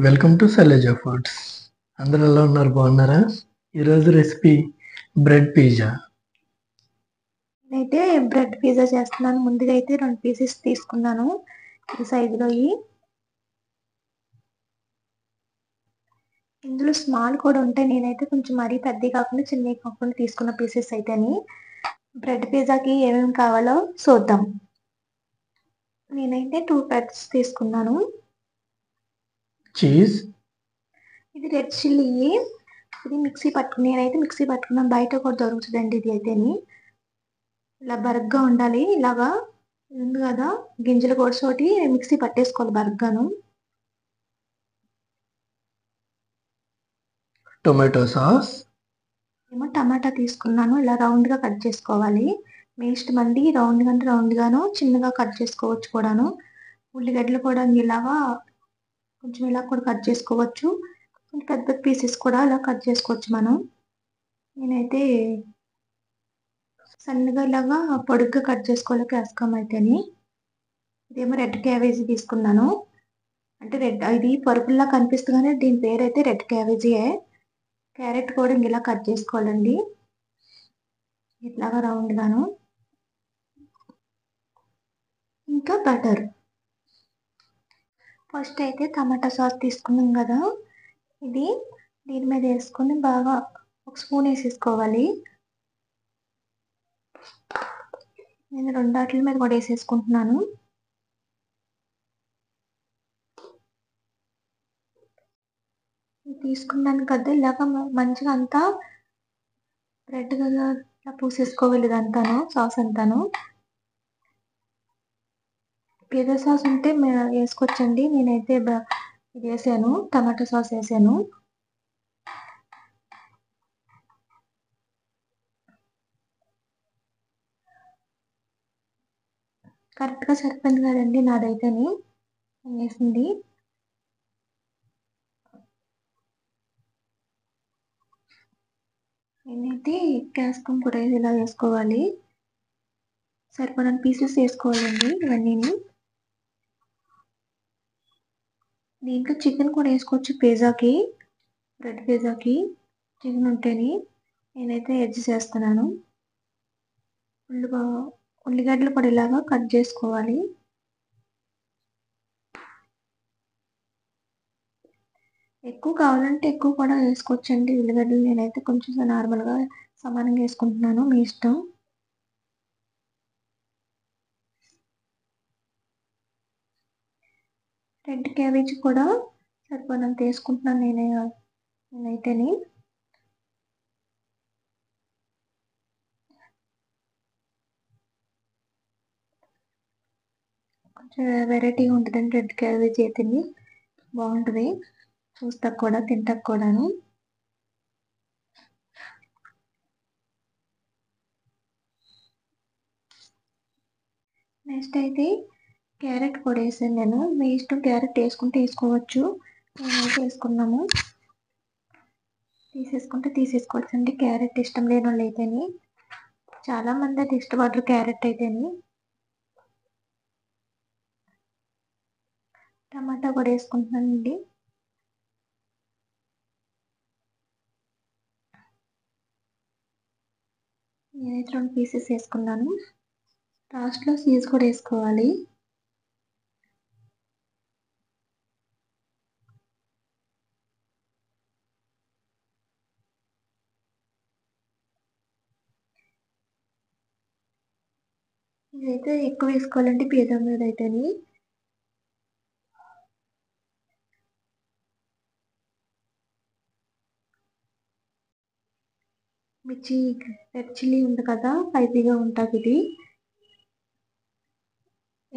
Welcome to Shailaja foods. అందరూ ఎలా ఉన్నారు? బాగున్నారా? ఈరోజు రెసిపీ బ్రెడ్ పిజ్జా. అయితే బ్రెడ్ పిజ్జా చేస్తున్నాను. ముందుగా అయితే 2 పీసెస్ తీసుకున్నాను ఈ సైజులో. ఇందులో స్మాల్ కూడా ఉంటాయి. నేనైతే కొంచెం మరీ పెద్దవి కాకుండా చిన్నవి కాకుండా తీసుకున్న పీసెస్ అయితేని. బ్రెడ్ పిజ్జాకి ఏమేమి కావాలో చూద్దాం. నేనైతే 2 బ్రెడ్స్ తీసుకున్నాను. చీజ్, ఇది రెడ్ చిల్లీ. ఇది నేనైతే మిక్సీ పట్టుకున్నాను. బయట కూడా దొరుకుతుందండి ఇది అయితేని. ఇలా బరగ్గా ఉండాలి. ఇలాగా ఉంది కదా, గింజలు కూడా చోటి మిక్సీ పట్టేసుకోవాలి బరగ్గాను. టొమాటో సాస్, ఏమో టమాటా తీసుకున్నాను. ఇలా రౌండ్గా కట్ చేసుకోవాలి. మీ ఇష్టం అండి, రౌండ్గాను చిన్నగా కట్ చేసుకోవచ్చు కూడాను. ఉల్లిగడ్డలు కూడా ఇలాగా కొంచెం ఇలా కూడా కట్ చేసుకోవచ్చు. కొంచెం పెద్ద పీసెస్ కూడా ఇలా కట్ చేసుకోవచ్చు మనం. నేనైతే సన్నగా ఇలాగా పొడుగ్గా కట్ చేసుకోవాలి క్యాప్సికమ్ అయితేని. ఇదేమో రెడ్ క్యాబేజీ తీసుకున్నాను. అంటే ఇది పరుపుల్లా కనిపిస్తుంది కానీ దీని పేరు అయితే రెడ్ క్యాబేజీయే. క్యారెట్ కూడా ఇలా కట్ చేసుకోవాలండి, ఇట్లాగా రౌండ్గాను. ఇంకా బటర్. ఫస్ట్ అయితే టమాటా సాస్ తీసుకున్నాం కదా, ఇది దీని మీద వేసుకొని బాగా ఒక స్పూన్ వేసేసుకోవాలి. నేను 2 వాటిల మీద కూడా వేసేసుకుంటున్నాను. తీసుకున్నాను కదా, ఇలాగ మంచిగా అంతా బ్రెడ్ కదా ఇలా పూసేసుకోవాలి. ఇదంతాను సాస్ అంతాను. పిజ్జా సాస్ ఉంటే వేసుకోవచ్చండి. నేనైతే ఇది వేసాను, టమాటా సాస్ వేసాను. కరెక్ట్గా సరిపోయింది కదండి నాదైతేని వేసింది. నేనైతే క్యాప్సికమ్ కూడా ఇలా వేసుకోవాలి. సరిపడిన పీసెస్ వేసుకోవాలండి ఇవన్నీ. దీంట్లో చికెన్ కూడా వేసుకోవచ్చు పిజ్జాకి, బ్రెడ్ పిజ్జాకి. చికెన్ ఉంటేని నేనైతే ఎడ్జ్ చేస్తున్నాను. ఉల్లిగడ్డలు కూడా ఇలాగా కట్ చేసుకోవాలి. ఎక్కువ కావాలంటే ఎక్కువ కూడా వేసుకోవచ్చండి ఉల్లిగడ్డలు. నేనైతే కొంచెం నార్మల్గా సమానంగా వేసుకుంటున్నాను, మీ ఇష్టం. రెడ్ క్యాబేజీ కూడా సరిపడినంత వేసుకుంటున్నాను నేనైతేని. కొంచెం వెరైటీగా ఉంటుందండి రెడ్ క్యాబేజీ అయితేని, బాగుంటుంది చూస్తాకు కూడా తింటాకు కూడాను. నెక్స్ట్ అయితే క్యారెట్ కూడా వేసాను నేను. మీ ఇష్టం, క్యారెట్ వేసుకుంటే వేసుకోవచ్చు. నేనైతే వేసుకున్నాము. తీసేసుకోవచ్చు అండి క్యారెట్ ఇష్టం లేని వాళ్ళు అయితేని. చాలా మంది అయితే ఇష్టపడరు క్యారెట్ అయితేని. టమాటా కూడా వేసుకుంటున్నానండి. నేనైతే 2 పీసెస్ వేసుకున్నాను. లాస్ట్లో చీజ్ కూడా వేసుకోవాలి. ఇదైతే ఎక్కువ వేసుకోవాలండి పిజ్జా మీద అయితేని. రెడ్ చిల్లీ ఉంది కదా, స్పైసీగా ఉంటుంది ఇది.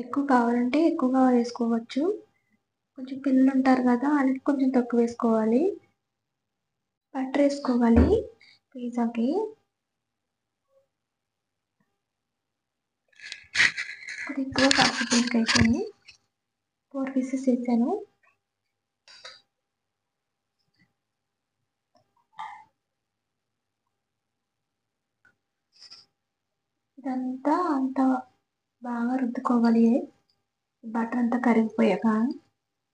ఎక్కువ కావాలంటే ఎక్కువగా వేసుకోవచ్చు. కొంచెం పిల్లలు ఉంటారు కదా, వాళ్ళకి కొంచెం తక్కువ వేసుకోవాలి. బటర్ వేసుకోవాలి పిజ్జాకి. కొద్దిగా ఎక్కువ కాకపోతే అయిపోయింది. 4 పీసెస్ వేసాను. ఇదంతా బాగా రుద్దుకోవాలి. బటర్ అంతా కరిగిపోయాక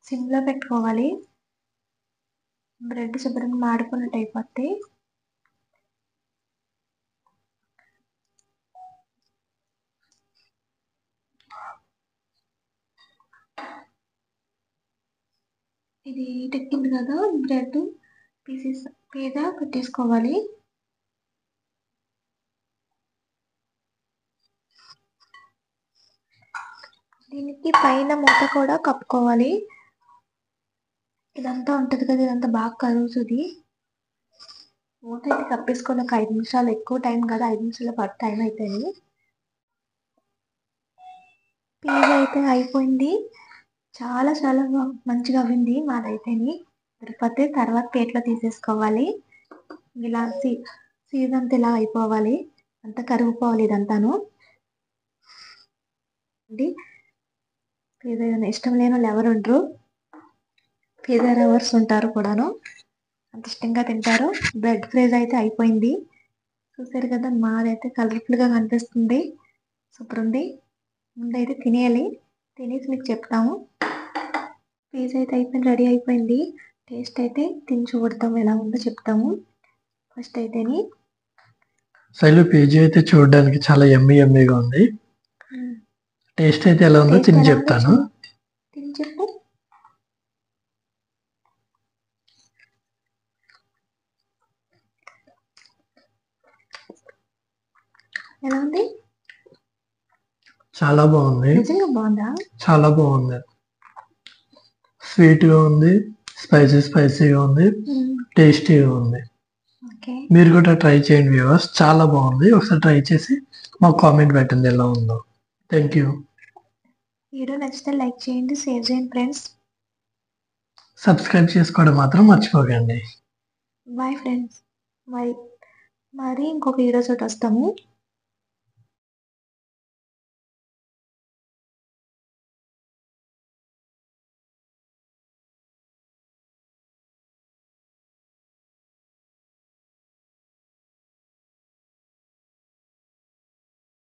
సిమ్లో పెట్టుకోవాలి. బ్రెడ్ శుభ్రంగా మాడిపోయినట్టు అయిపోద్ది. ఇది టెక్కింది కదా, బ్రెడ్ పీసెస్ మీద పెట్టేసుకోవాలి. దీనికి పైన మూత కూడా కప్పుకోవాలి. ఇదంతా ఉంటుంది కదా, ఇదంతా బాగా కలుగుతుంది. మూత అయితే కప్పేసుకొని ఒక 5 నిమిషాలు, ఎక్కువ టైం కదా, 5 నిమిషాలు టైం అవుతుంది. పిజ్జా అయితే అయిపోయింది. చాలా చాలా మంచిగా అవ్వింది మాదైతేని. తిరుపతి తర్వాత ప్లేట్లో తీసేసుకోవాలి. ఇలా సీజ్ అంతా ఇలా అయిపోవాలి, అంతా కరిగిపోవాలి ఇదంతాను. పిజ్జా ఇష్టం లేని వాళ్ళు ఎవరు ఉండరు. పిజ్జా లవర్స్ ఉంటారు కూడాను, అంత ఇష్టంగా తింటారు. బ్రెడ్ ఫ్రైజ్ అయితే అయిపోయింది. చూసారు కదా, మాదైతే కలర్ఫుల్గా కనిపిస్తుంది. సూపర్ ఉంది. ముందైతే తినేయాలి, తినేసి మీకు చెప్తాము. పిజ్జా అయితే అయిపోయింది, రెడీ అయిపోయింది. టేస్ట్ అయితే తిని చూడతాము, ఎలా ఉందో చెప్తాము. ఫస్ట్ అయితేని శైలు, పిజ్జా అయితే చూడడానికి చాలా యమ్మీగా ఉంది. టేస్ట్ అయితే ఎలా ఉందో తిని చెప్తాను. తిని చెప్పు. ఎలా ఉంది? చాలా బాగుంది. నిజంగా బాగుందా? చాలా బాగుంది. స్వీట్గా ఉంది, స్పైసీగా ఉంది, టేస్టీగా ఉంది. మీరు కూడా ట్రై చేయండి వ్యూవర్స్, చాలా బాగుంది. ఒకసారి ట్రై చేసి మాకు కామెంట్ పెట్టండి ఎలా ఉందో. Thank you. వీడియో నచ్చితే లైక్ చేయండి, షేర్ చేయండి ఫ్రెండ్స్. సబ్స్క్రైబ్ చేసుకోవడం మాత్రం మర్చిపోకండి. Bye friends. మరి ఇంకొక వీడియో తోటి వస్తాము.